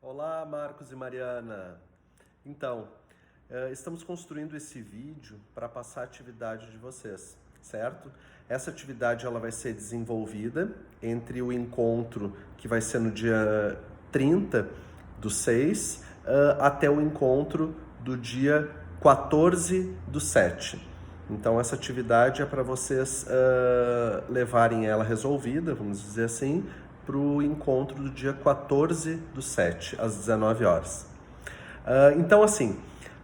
Olá, Marcos e Mariana. Então, estamos construindo esse vídeo para passar a atividade de vocês, certo? Essa atividade ela vai ser desenvolvida entre o encontro que vai ser no dia 30/6 até o encontro do dia 14/7. Então, essa atividade é para vocês levarem ela resolvida, vamos dizer assim, para o encontro do dia 14/7, às 19 horas. Então, assim,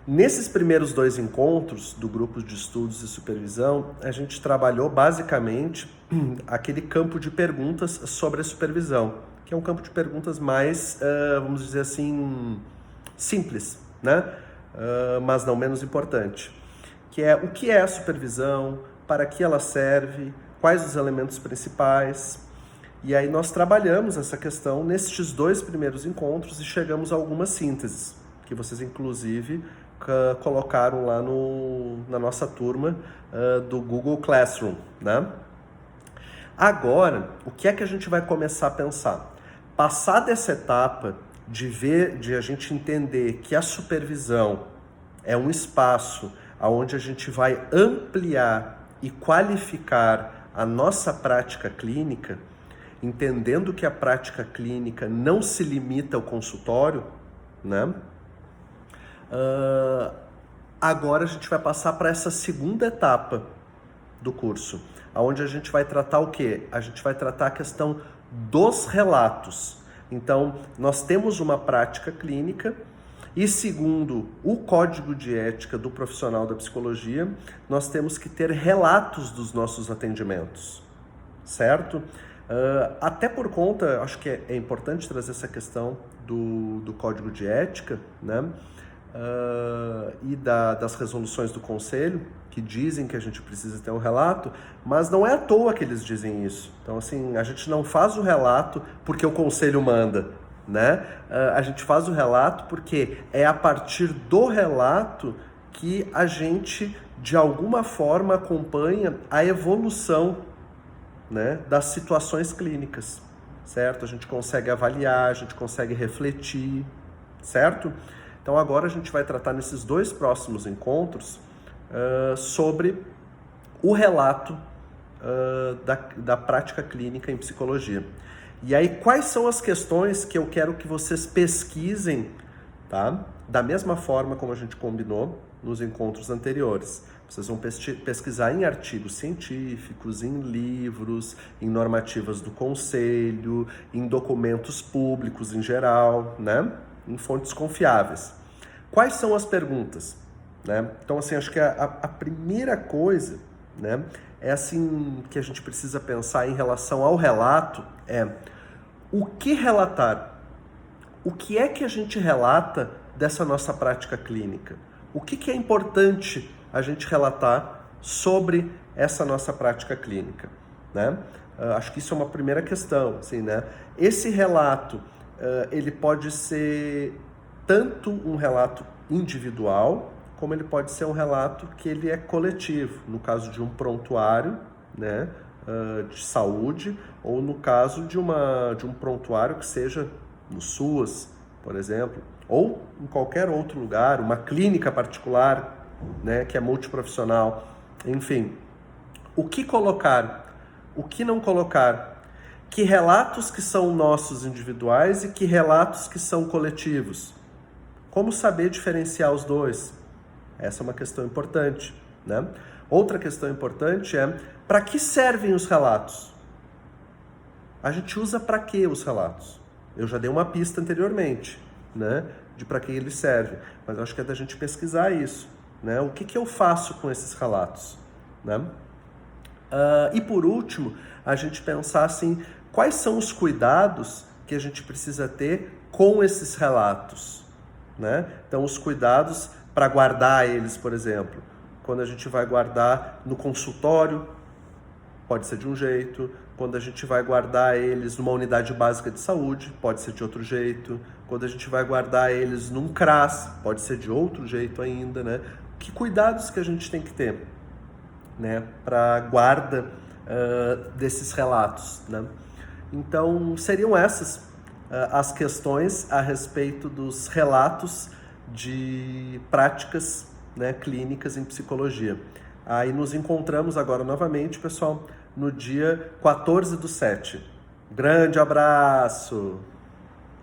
nesses primeiros dois encontros do grupo de estudos e supervisão, a gente trabalhou basicamente aquele campo de perguntas sobre a supervisão, que é um campo de perguntas mais, vamos dizer assim, simples, né? Mas não menos importante, que é o que é a supervisão, para que ela serve, quais os elementos principais. E aí nós trabalhamos essa questão nestes dois primeiros encontros e chegamos a algumas sínteses, que vocês inclusive colocaram lá na nossa turma do Google Classroom, né? Agora, o que é que a gente vai começar a pensar? Passar dessa etapa de a gente entender que a supervisão é um espaço onde a gente vai ampliar e qualificar a nossa prática clínica, entendendo que a prática clínica não se limita ao consultório, né? Agora a gente vai passar para essa segunda etapa do curso, onde a gente vai tratar o quê? A gente vai tratar a questão dos relatos. Então, nós temos uma prática clínica e, segundo o Código de Ética do profissional da psicologia, nós temos que ter relatos dos nossos atendimentos, certo? Até por conta, acho que é importante trazer essa questão do Código de Ética, né? E das resoluções do Conselho, que dizem que a gente precisa ter um relato, mas não é à toa que eles dizem isso. Então, assim, a gente não faz o relato porque o Conselho manda, né? A gente faz o relato porque é a partir do relato que a gente, de alguma forma, acompanha a evolução, né, das situações clínicas, certo? A gente consegue avaliar, a gente consegue refletir, certo? Então agora a gente vai tratar nesses dois próximos encontros sobre o relato da prática clínica em psicologia. E aí quais são as questões que eu quero que vocês pesquisem, tá? Da mesma forma como a gente combinou nos encontros anteriores. Vocês vão pesquisar em artigos científicos, em livros, em normativas do conselho, em documentos públicos em geral, né? Em fontes confiáveis. Quais são as perguntas? Né? Então, assim, acho que a primeira coisa, né, é assim que a gente precisa pensar em relação ao relato é o que relatar? O que é que a gente relata dessa nossa prática clínica? O que é importante a gente relatar sobre essa nossa prática clínica, né? Acho que isso é uma primeira questão, assim, né? Esse relato, ele pode ser tanto um relato individual, como ele pode ser um relato que ele é coletivo, no caso de um prontuário, né, de saúde, ou no caso de um prontuário que seja no SUAS, por exemplo, ou em qualquer outro lugar, uma clínica particular, né, que é multiprofissional, enfim. O que colocar? O que não colocar? Que relatos que são nossos individuais e que relatos que são coletivos? Como saber diferenciar os dois? Essa é uma questão importante, né? Outra questão importante é, para que servem os relatos? A gente usa para que os relatos? Eu já dei uma pista anteriormente, né, de para que eles servem, mas eu acho que é da gente pesquisar isso, né? O que eu faço com esses relatos, né? E por último, a gente pensar assim, quais são os cuidados que a gente precisa ter com esses relatos, né? Então, os cuidados para guardar eles, por exemplo, quando a gente vai guardar no consultório, pode ser de um jeito. Quando a gente vai guardar eles numa unidade básica de saúde, pode ser de outro jeito. Quando a gente vai guardar eles num CRAS, pode ser de outro jeito ainda, né? Que cuidados que a gente tem que ter, né, para a guarda desses relatos, né? Então, seriam essas as questões a respeito dos relatos de práticas, né, clínicas em psicologia. Aí nos encontramos agora novamente, pessoal, no dia 14/7. Grande abraço!